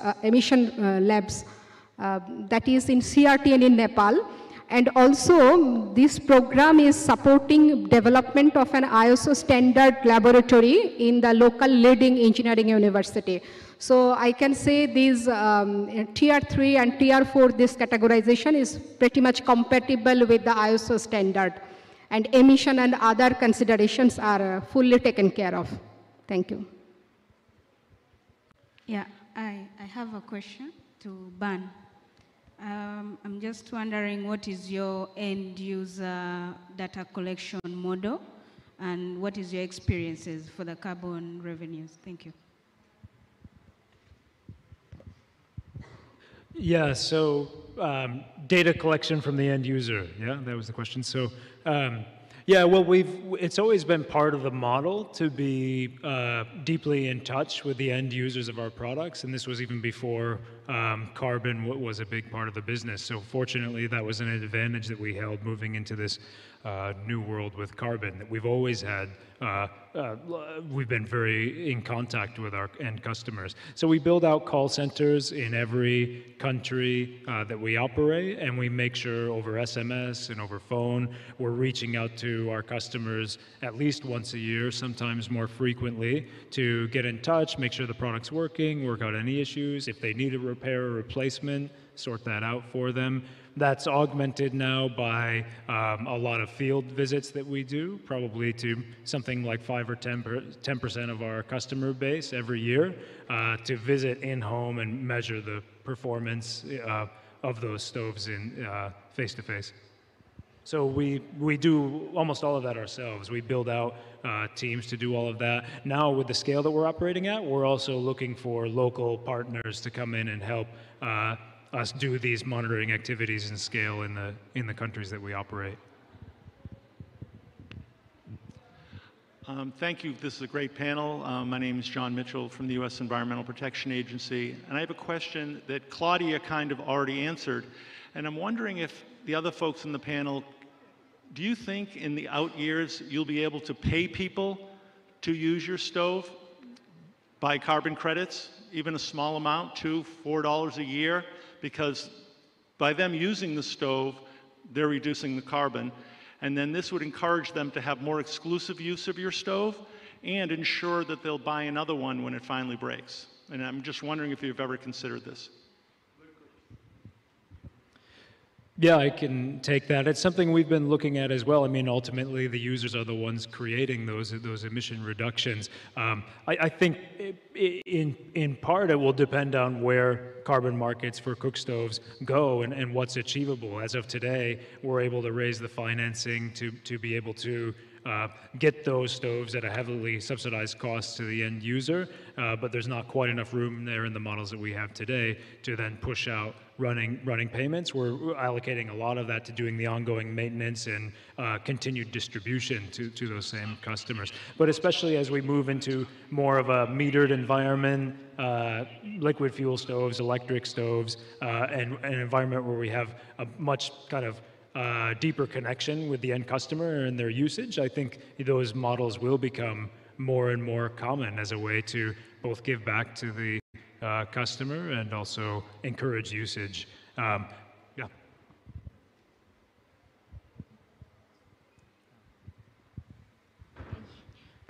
that is in CRT and in Nepal. And also, this program is supporting development of an ISO standard laboratory in the local leading engineering university. So I can say these tier 3 and tier 4, this categorization is pretty much compatible with the ISO standard. And emission and other considerations are fully taken care of. Thank you. Yeah, I have a question to Ban. I'm just wondering, what is your end user data collection model, and what is your experiences for the carbon revenues? Thank you. Yeah, so data collection from the end user, yeah, that was the question. So yeah, well, it's always been part of the model to be deeply in touch with the end users of our products, and this was even before carbon was a big part of the business. So fortunately, that was an advantage that we held moving into this new world with carbon, that we've always had. We've been very in contact with our end customers. So we build out call centers in every country that we operate, and we make sure over SMS and over phone, we're reaching out to our customers at least once a year, sometimes more frequently, to get in touch, make sure the product's working, work out any issues. If they need a repair or replacement, sort that out for them. That's augmented now by a lot of field visits that we do, probably to something like 5 or 10% of our customer base every year, to visit in-home and measure the performance of those stoves in face-to-face. So we do almost all of that ourselves. We build out teams to do all of that. Now with the scale that we're operating at, we're also looking for local partners to come in and help us do these monitoring activities and scale in the countries that we operate. Thank you. This is a great panel. My name is John Mitchell from the U.S. Environmental Protection Agency, and I have a question that Claudia kind of already answered, and I'm wondering if the other folks in the panel, do you think in the out years you'll be able to pay people to use your stove, buy carbon credits, even a small amount, $2, $4 a year? Because by them using the stove, they're reducing the carbon. And then this would encourage them to have more exclusive use of your stove and ensure that they'll buy another one when it finally breaks. And I'm just wondering if you've ever considered this. Yeah, I can take that. It's something we've been looking at as well. I mean, ultimately, the users are the ones creating those emission reductions. I think in part it will depend on where carbon markets for cook stoves go and what's achievable. As of today, we're able to raise the financing to be able to get those stoves at a heavily subsidized cost to the end user, but there's not quite enough room there in the models that we have today to then push out running payments. We're allocating a lot of that to doing the ongoing maintenance and continued distribution to those same customers. But especially as we move into more of a metered environment, liquid fuel stoves, electric stoves, and an environment where we have a much kind of deeper connection with the end customer and their usage, I think those models will become more and more common as a way to both give back to the customer and also encourage usage. Yeah.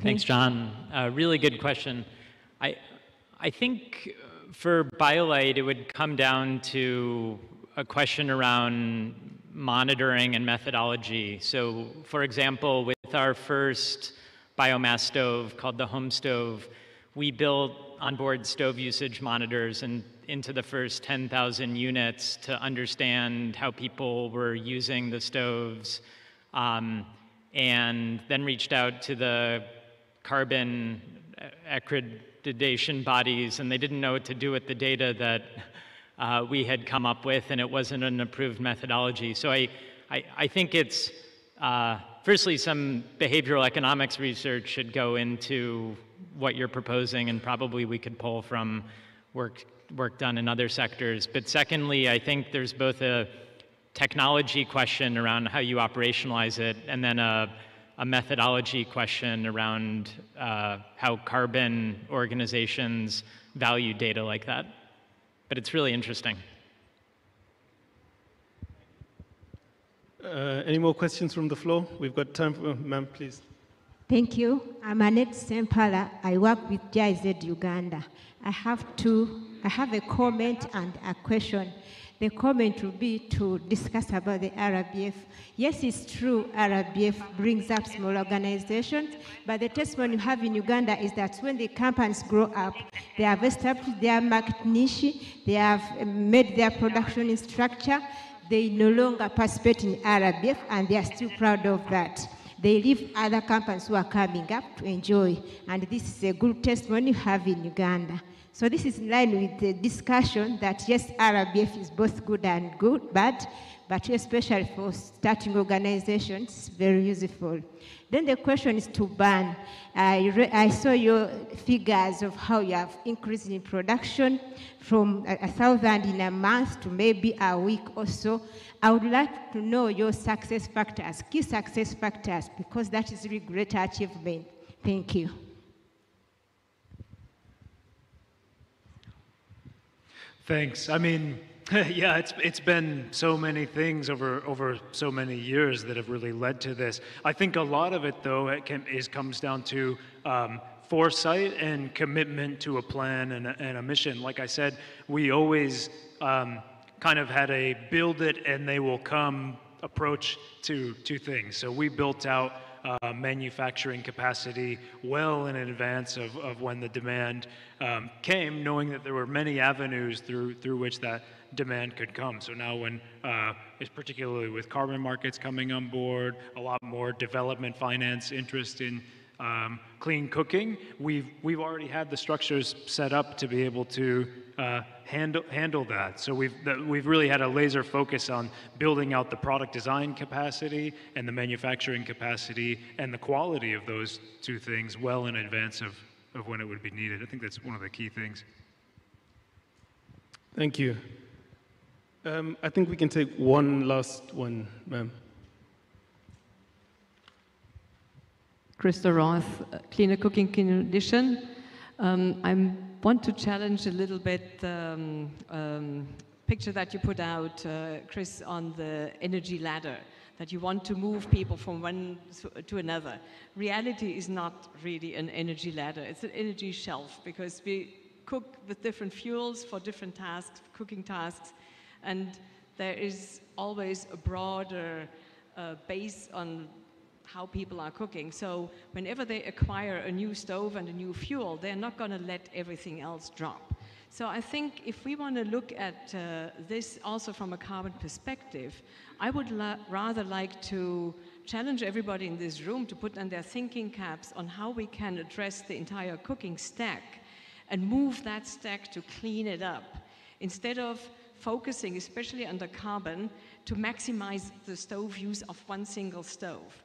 Thanks, John. Really good question. I think for BioLite, it would come down to a question around monitoring and methodology. So, for example, with our first biomass stove called the home stove, we built onboard stove usage monitors and into the first 10,000 units to understand how people were using the stoves, and then reached out to the carbon accreditation bodies, and they didn't know what to do with the data that we had come up with, and it wasn't an approved methodology. So I think it's, firstly, some behavioral economics research should go into what you're proposing, and probably we could pull from work done in other sectors. But secondly, I think there's both a technology question around how you operationalize it, and then a methodology question around how carbon organizations value data like that. But it's really interesting. Any more questions from the floor? We've got time for, ma'am, please. Thank you. I'm Annette Sempala. I work with GIZ Uganda. I have a comment and a question. The comment will be to discuss about the RBF. Yes, it's true, RBF brings up small organizations, but the testimony you have in Uganda is that when the companies grow up, they have established their market niche, they have made their production structure, they no longer participate in RBF, and they are still proud of that. They leave other companies who are coming up to enjoy, and this is a good testimony you have in Uganda. So this is in line with the discussion that yes, RBF is both good and bad, but especially for starting organizations, it's very useful. Then the question is to ban. I saw your figures of how you have increased in production from 1,000 in a month to maybe a week or so. I would like to know your success factors, key success factors, because that is really great achievement. Thank you. Thanks. I mean, yeah, it's been so many things over so many years that have really led to this. I think a lot of it, though, comes down to foresight and commitment to a plan and a mission. Like I said, we always kind of had a build it and they will come approach to things. So we built out manufacturing capacity well in advance of when the demand came, knowing that there were many avenues through which that demand could come. So now when, it's particularly with carbon markets coming on board, a lot more development finance interest in clean cooking, we've already had the structures set up to be able to handle that. So we've really had a laser focus on building out the product design capacity and the manufacturing capacity and the quality of those two things well in advance of when it would be needed. I think that's one of the key things. Thank you. I think we can take one last one, ma'am. Krista Roth, Cleaner Cooking Condition. I want to challenge a little bit the picture that you put out, Chris, on the energy ladder, that you want to move people from one to another. Reality is not really an energy ladder, it's an energy shelf, because we cook with different fuels for different tasks, cooking tasks, and there is always a broader base on how people are cooking. So whenever they acquire a new stove and a new fuel, they're not going to let everything else drop. So I think if we want to look at this also from a carbon perspective, I would rather like to challenge everybody in this room to put on their thinking caps on how we can address the entire cooking stack and move that stack to clean it up, instead of focusing, especially under carbon, to maximize the stove use of one single stove.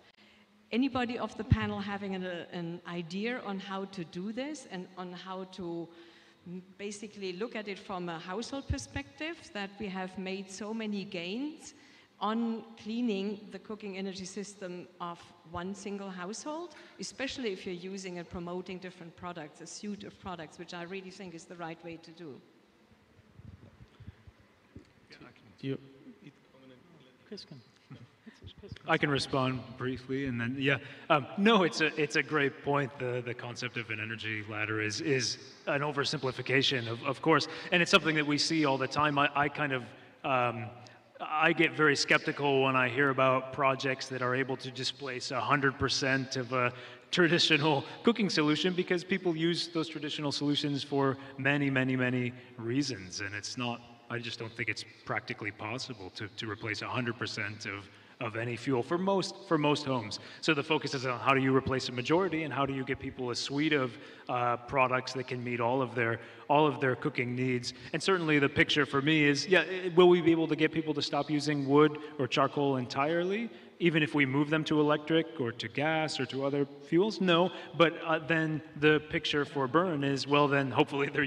Anybody of the panel having an idea on how to do this and on how to basically look at it from a household perspective, that we have made so many gains on cleaning the cooking energy system of one single household, especially if you're using and promoting different products, a suite of products, which I really think is the right way to do. I can respond briefly, and then no, it's a great point. The concept of an energy ladder is an oversimplification, of course, and it's something that we see all the time. I get very skeptical when I hear about projects that are able to displace 100% of a traditional cooking solution, because people use those traditional solutions for many, many, many reasons, and it's not. I just don't think it's practically possible to replace 100% of any fuel for most homes. So the focus is on how do you replace a majority, and how do you get people a suite of products that can meet all of their cooking needs. And certainly the picture for me is, will we be able to get people to stop using wood or charcoal entirely, even if we move them to electric or to gas or to other fuels? No, but then the picture for burn is, well, then hopefully they're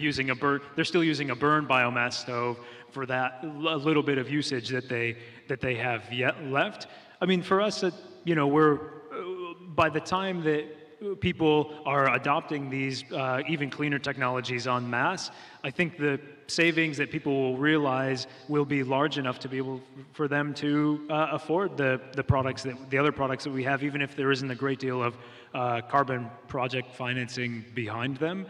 still using a burn biomass stove for that little bit of usage that they have yet left. I mean, for us, we're by the time that people are adopting these even cleaner technologies en masse, I think the savings that people will realize will be large enough to be able for them to afford the other products that we have, even if there isn't a great deal of carbon project financing behind them.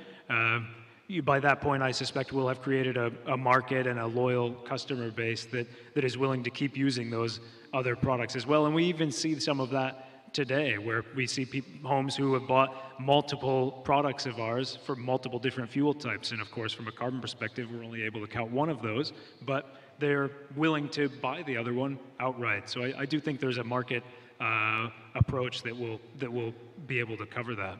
By that point, I suspect we'll have created a market and a loyal customer base that is willing to keep using those other products as well. And we even see some of that today, where we see homes who have bought multiple products of ours for multiple different fuel types. And of course, from a carbon perspective, we're only able to count one of those, but they're willing to buy the other one outright. So I do think there's a market approach that will be able to cover that.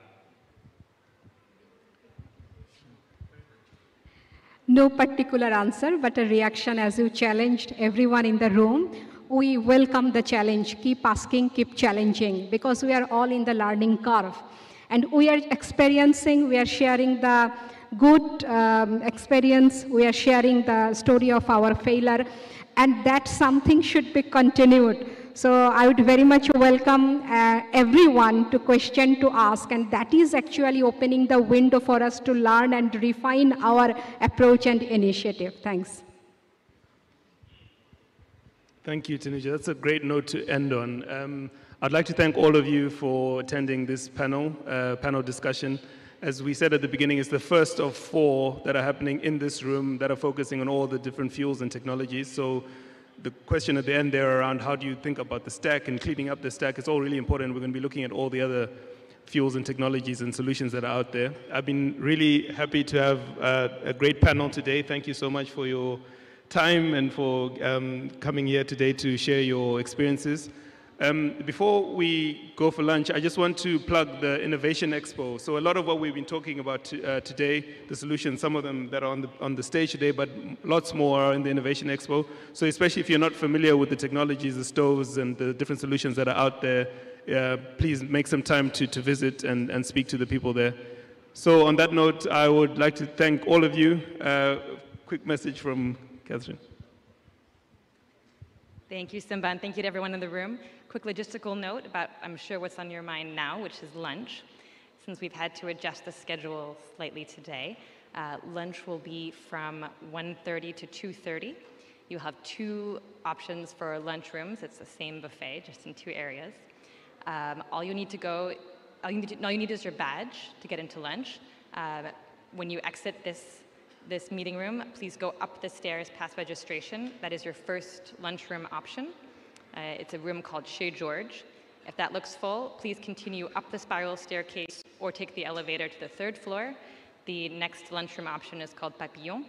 No particular answer, but a reaction as you challenged everyone in the room. We welcome the challenge. Keep asking, keep challenging, because we are all in the learning curve. And we are experiencing, we are sharing the good experience, we are sharing the story of our failure, and that something should be continued. So I would very much welcome everyone to question, to ask, and that is actually opening the window for us to learn and refine our approach and initiative. Thanks. Thank you, Tanuja. That's a great note to end on. I'd like to thank all of you for attending this panel discussion. As we said at the beginning, it's the first of 4 that are happening in this room that are focusing on all the different fuels and technologies. So the question at the end there around how do you think about the stack and cleaning up the stack is all really important. We're going to be looking at all the other fuels and technologies and solutions that are out there. I've been really happy to have a great panel today. Thank you so much for your time and for coming here today to share your experiences. Before we go for lunch, I just want to plug the Innovation Expo. So a lot of what we've been talking about today, the solutions, some of them that are on the stage today, but lots more are in the Innovation Expo. So especially if you're not familiar with the technologies, the stoves, and the different solutions that are out there, please make some time to visit and speak to the people there. So on that note, I would like to thank all of you. Quick message from Catherine. Thank you, Simba, and thank you to everyone in the room. Quick logistical note about, I'm sure, what's on your mind now, which is lunch. Since we've had to adjust the schedule slightly today, lunch will be from 1:30 to 2:30. You'll have 2 options for lunch rooms. It's the same buffet, just in 2 areas. All you need is your badge to get into lunch. When you exit this meeting room, please go up the stairs past registration. That is your first lunchroom option. It's a room called Chez George. If that looks full, please continue up the spiral staircase or take the elevator to the 3rd floor. The next lunchroom option is called Papillon.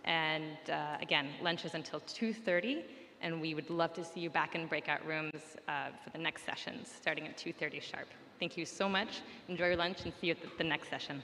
And again, lunch is until 2:30, and we would love to see you back in breakout rooms for the next sessions, starting at 2:30 sharp. Thank you so much. Enjoy your lunch and see you at the next session.